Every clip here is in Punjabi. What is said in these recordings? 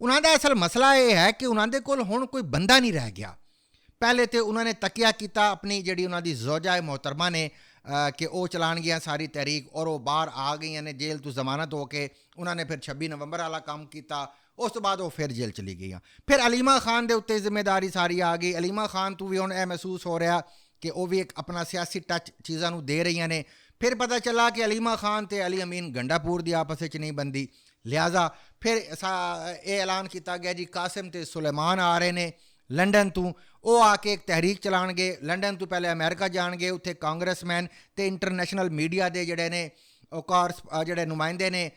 ਉਹਨਾਂ ਦਾ ਅਸਲ ਮਸਲਾ ਇਹ ਹੈ ਕਿ ਉਹਨਾਂ ਦੇ ਕੋਲ ਹੁਣ ਕੋਈ ਬੰਦਾ ਨਹੀਂ ਰਹਿ ਗਿਆ। ਪਹਿਲੇ ਤਾਂ ਉਹਨਾਂ ਨੇ ਤਕੀਆ ਕੀਤਾ ਆਪਣੀ ਜਿਹੜੀ ਉਹਨਾਂ ਦੀ ਜ਼ੌਜਾ ਮੁਹਤਰਮਾ ਨੇ ਕਿ ਉਹ ਚਲਾਉਣਗੀਆਂ ਸਾਰੀ ਤਹਿਰੀਕ, ਔਰ ਉਹ ਬਾਹਰ ਆ ਗਈਆਂ ਨੇ ਜੇਲ੍ਹ ਤੋਂ ਜ਼ਮਾਨਤ ਹੋ ਕੇ। ਉਹਨਾਂ ਨੇ ਫਿਰ 26 ਨਵੰਬਰ ਵਾਲਾ ਕੰਮ ਕੀਤਾ, ਉਸ ਤੋਂ ਬਾਅਦ ਉਹ ਫਿਰ ਜੇਲ੍ਹ ਚਲੀ ਗਈਆਂ। ਫਿਰ ਅਲੀਮਾ ਖਾਨ ਦੇ ਉੱਤੇ ਜ਼ਿੰਮੇਦਾਰੀ ਸਾਰੀ ਆ ਗਈ। ਅਲੀਮਾ ਖਾਨ ਤੋਂ ਵੀ ਹੁਣ ਇਹ ਮਹਿਸੂਸ ਹੋ ਰਿਹਾ ਕਿ ਉਹ ਵੀ ਇੱਕ ਆਪਣਾ ਸਿਆਸੀ ਟੱਚ ਚੀਜ਼ਾਂ ਨੂੰ ਦੇ ਰਹੀਆਂ ਨੇ। ਫਿਰ ਪਤਾ ਚੱਲਾ ਕਿ ਅਲੀਮਾ ਖਾਨ ਅਤੇ ਅਲੀ ਅਮੀਨ ਗੰਡਾਪੁਰ ਦੀ ਆਪਸ ਵਿੱਚ ਨਹੀਂ ਬਣਦੀ, ਲਿਹਾਜ਼ਾ ਫਿਰ ਇਹ ਐਲਾਨ ਕੀਤਾ ਗਿਆ ਜੀ ਕਾਸਿਮ ਅਤੇ ਸੁਲੇਮਾਨ ਆ ਰਹੇ ਨੇ ਲੰਡਨ ਤੋਂ, ਉਹ ਆ ਕੇ ਇੱਕ ਤਹਿਰੀਕ ਚਲਾਉਣਗੇ। ਲੰਡਨ ਤੋਂ ਪਹਿਲੇ ਅਮਰੀਕਾ ਜਾਣਗੇ, ਉੱਥੇ ਕਾਂਗਰਸਮੈਨ ਅਤੇ ਇੰਟਰਨੈਸ਼ਨਲ ਮੀਡੀਆ ਦੇ ਜਿਹੜੇ ਨੇ ਜਿਹੜੇ ਨੁਮਾਇੰਦੇ ਨੇ,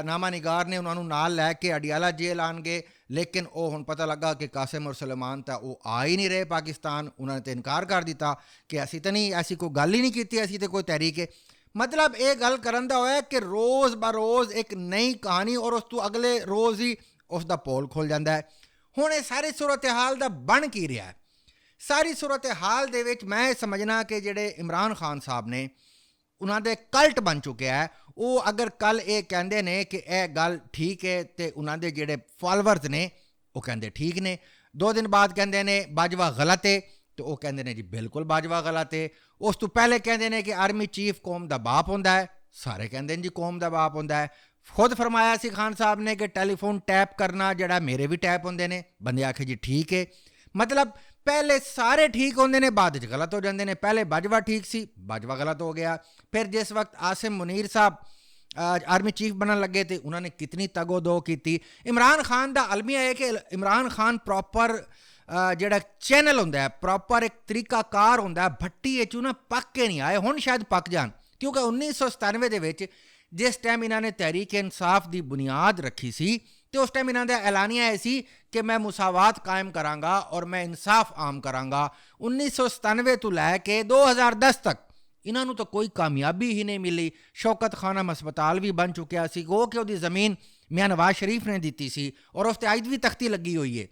ਨਾਮਾ ਨਿਗਾਰ ਨੇ, ਉਹਨਾਂ ਨੂੰ ਨਾਲ ਲੈ ਕੇ ਅਡਿਆਲਾ ਜੇਲ੍ਹ ਆਉਣਗੇ। ਲੇਕਿਨ ਉਹ ਹੁਣ ਪਤਾ ਲੱਗਾ ਕਿ ਕਾਸਿਮ ਔਰ ਸੁਲੇਮਾਨ ਤਾਂ ਉਹ ਆ ਹੀ ਨਹੀਂ ਰਹੇ ਪਾਕਿਸਤਾਨ। ਉਹਨਾਂ ਨੇ ਤਾਂ ਇਨਕਾਰ ਕਰ ਦਿੱਤਾ ਕਿ ਅਸੀਂ ਤਾਂ ਨਹੀਂ, ਐਸੀ ਕੋਈ ਗੱਲ ਹੀ ਨਹੀਂ ਕੀਤੀ, ਅਸੀਂ ਤਾਂ ਕੋਈ ਤਹਿਰੀਕ ਹੈ। ਮਤਲਬ ਇਹ ਗੱਲ ਕਰਨ ਦਾ ਹੋਇਆ ਕਿ ਰੋਜ਼ ਬ ਰੋਜ਼ ਇੱਕ ਨਈ ਕਹਾਣੀ, ਔਰ ਉਸ ਤੋਂ ਅਗਲੇ ਰੋਜ਼ ਹੀ ਉਸ ਦਾ ਪੋਲ ਖੁੱਲ੍ਹ ਜਾਂਦਾ ਹੈ। ਹੁਣ ਇਹ ਸਾਰੀ ਸੂਰਤ ਹਾਲ ਦਾ ਬਣ ਕੀ ਰਿਹਾ ਹੈ? ਸਾਰੀ ਸੂਰਤ ਹਾਲ ਦੇ ਵਿੱਚ ਮੈਂ ਸਮਝਣਾ ਕਿ ਜਿਹੜੇ ਇਮਰਾਨ ਖਾਨ ਸਾਹਿਬ ਨੇ, ਉਹਨਾਂ ਦੇ ਕਲਟ ਬਣ ਚੁੱਕਿਆ ਹੈ। ਉਹ ਅਗਰ ਕੱਲ੍ਹ ਇਹ ਕਹਿੰਦੇ ਨੇ ਕਿ ਇਹ ਗੱਲ ਠੀਕ ਹੈ ਅਤੇ ਉਹਨਾਂ ਦੇ ਜਿਹੜੇ ਫਾਲੋਵਰਸ ਨੇ ਉਹ ਕਹਿੰਦੇ ਠੀਕ ਨੇ, 2 ਦਿਨ ਬਾਅਦ ਕਹਿੰਦੇ ਨੇ ਬਾਜਵਾ ਗਲਤ ਹੈ ਅਤੇ ਉਹ ਕਹਿੰਦੇ ਨੇ ਜੀ ਬਿਲਕੁਲ ਬਾਜਵਾ ਗਲਤ ਹੈ। ਉਸ ਤੋਂ ਪਹਿਲੇ ਕਹਿੰਦੇ ਨੇ ਕਿ ਆਰਮੀ ਚੀਫ ਕੌਮ ਦਾ ਬਾਪ ਹੁੰਦਾ ਹੈ, ਸਾਰੇ ਕਹਿੰਦੇ ਨੇ ਜੀ ਕੌਮ ਦਾ ਬਾਪ ਹੁੰਦਾ ਹੈ। ਖੁਦ ਫਰਮਾਇਆ ਸੀ ਖਾਨ ਸਾਹਿਬ ਨੇ ਕਿ ਟੈਲੀਫੋਨ ਟੈਪ ਕਰਨਾ ਜਿਹੜਾ ਮੇਰੇ ਵੀ ਟੈਪ ਹੁੰਦੇ ਨੇ। ਬੰਦੇ ਆਖੇ ਜੀ ਠੀਕ ਹੈ। ਮਤਲਬ ਪਹਿਲੇ ਸਾਰੇ ਠੀਕ ਹੁੰਦੇ ਨੇ, ਬਾਅਦ ਵਿੱਚ ਗਲਤ ਹੋ ਜਾਂਦੇ ਨੇ। ਪਹਿਲੇ ਬਾਜਵਾ ਠੀਕ ਸੀ, ਬਾਜਵਾ ਗਲਤ ਹੋ ਗਿਆ। ਫਿਰ ਜਿਸ ਵਕਤ ਆਸਿਮ ਮੁਨੀਰ ਸਾਹਿਬ ਆਰਮੀ ਚੀਫ ਬਣਨ ਲੱਗੇ ਤੇ ਉਹਨਾਂ ਨੇ ਕਿਤਨੀ ਤਗੋ ਦੋ ਕੀਤੀ। ਇਮਰਾਨ ਖਾਨ ਦਾ ਅਲਮੀਆ ਹੈ ਕਿ ਇਮਰਾਨ ਖਾਨ ਪ੍ਰੋਪਰ ਜਿਹੜਾ ਚੈਨਲ ਹੁੰਦਾ ਹੈ, ਪ੍ਰੋਪਰ ਇੱਕ ਤਰੀਕਾਕਾਰ ਹੁੰਦਾ, ਭੱਟੀ ਵਿੱਚ ਨਾ ਪੱਕ ਕੇ ਨਹੀਂ ਆਏ। ਹੁਣ ਸ਼ਾਇਦ ਪੱਕ ਜਾਣ, ਕਿਉਂਕਿ 1997 ਦੇ ਵਿੱਚ ਜਿਸ ਟਾਈਮ ਇਹਨਾਂ ਨੇ ਤਹਿਰੀਕ ਇਨਸਾਫ ਦੀ ਬੁਨਿਆਦ ਰੱਖੀ ਸੀ ਅਤੇ ਉਸ ਟਾਈਮ ਇਹਨਾਂ ਦਾ ਐਲਾਨੀਆ ਇਹ ਸੀ ਕਿ ਮੈਂ ਮੁਸਾਵਾਤ ਕਾਇਮ ਕਰਾਂਗਾ ਔਰ ਮੈਂ ਇਨਸਾਫ ਆਮ ਕਰਾਂਗਾ। 1997 ਤੋਂ ਲੈ ਕੇ 2010 ਤੱਕ ਇਹਨਾਂ ਨੂੰ ਤਾਂ ਕੋਈ ਕਾਮਯਾਬੀ ਹੀ ਨਹੀਂ ਮਿਲੀ। ਸ਼ੌਕਤ ਖਾਨਮ ਹਸਪਤਾਲ ਵੀ ਬਣ ਚੁੱਕਿਆ ਸੀ, ਉਹ ਕਿ ਉਹਦੀ ਜ਼ਮੀਨ ਮਿਆਂ ਨਵਾਜ਼ ਸ਼ਰੀਫ ਨੇ ਦਿੱਤੀ ਸੀ ਔਰ ਉਸ 'ਤੇ ਅੱਜ ਵੀ ਤਖਤੀ ਲੱਗੀ ਹੋਈ ਹੈ।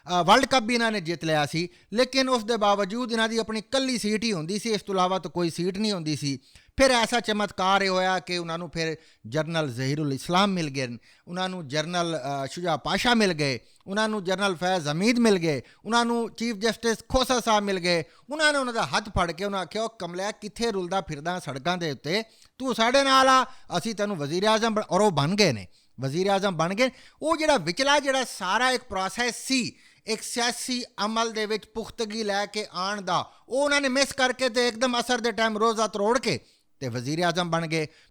ਵਰਲਡ ਕੱਪ ਵੀ ਇਹਨਾਂ ਨੇ ਜਿੱਤ ਲਿਆ ਸੀ, ਲੇਕਿਨ ਉਸ ਦੇ ਬਾਵਜੂਦ ਇਹਨਾਂ ਦੀ ਆਪਣੀ ਇਕੱਲੀ ਸੀਟ ਹੀ ਹੁੰਦੀ ਸੀ, ਇਸ ਤੋਂ ਇਲਾਵਾ ਤਾਂ ਕੋਈ ਸੀਟ ਨਹੀਂ ਹੁੰਦੀ ਸੀ। ਫਿਰ ਐਸਾ ਚਮਤਕਾਰ ਇਹ ਹੋਇਆ ਕਿ ਉਹਨਾਂ ਨੂੰ ਫਿਰ ਜਨਰਲ ਜ਼ਹੀਰੁਲ ਇਸਲਾਮ ਮਿਲ ਗਏ, ਉਹਨਾਂ ਨੂੰ ਜਨਰਲ ਸ਼ੁਜਾ ਪਾਸ਼ਾ ਮਿਲ ਗਏ, ਉਹਨਾਂ ਨੂੰ ਜਨਰਲ ਫੈਜ਼ ਹਮੀਦ ਮਿਲ ਗਏ, ਉਹਨਾਂ ਨੂੰ ਚੀਫ ਜਸਟਿਸ ਖੋਸਾ ਸਾਹਿਬ ਮਿਲ ਗਏ। ਉਹਨਾਂ ਨੇ ਉਹਨਾਂ ਦਾ ਹੱਥ ਫੜ ਕੇ ਉਹਨਾਂ ਆਖਿਆ, ਉਹ ਕਮਲਿਆ ਕਿੱਥੇ ਰੁਲਦਾ ਫਿਰਦਾ ਸੜਕਾਂ ਦੇ ਉੱਤੇ, ਤੂੰ ਸਾਡੇ ਨਾਲ ਆ, ਅਸੀਂ ਤੈਨੂੰ ਵਜ਼ੀਰ ਆਜ਼ਮ ਔਰ ਉਹ ਬਣ ਗਏ ਨੇ, ਵਜ਼ੀਰ ਆਜ਼ਮ ਬਣ ਗਏ। ਉਹ ਜਿਹੜਾ ਵਿਚਲਾ ਜਿਹੜਾ ਸਾਰਾ ਇੱਕ ਪ੍ਰੋਸੈਸ ਸੀ ਇੱਕ ਸਿਆਸੀ ਅਮਲ ਦੇ ਵਿੱਚ ਪੁਖਤਗੀ ਲੈ ਕੇ ਆਉਣ ਦਾ, ਉਹ ਉਹਨਾਂ ਨੇ ਮਿਸ ਕਰਕੇ ਅਤੇ ਇੱਕਦਮ ਅਸਰ ਦੇ ਟਾਈਮ ਰੋਜ਼ਾ ਤਰੋੜ ਕੇ ਅਤੇ ਵਜ਼ੀਰ ਆਜ਼ਮ ਬਣ ਗਏ।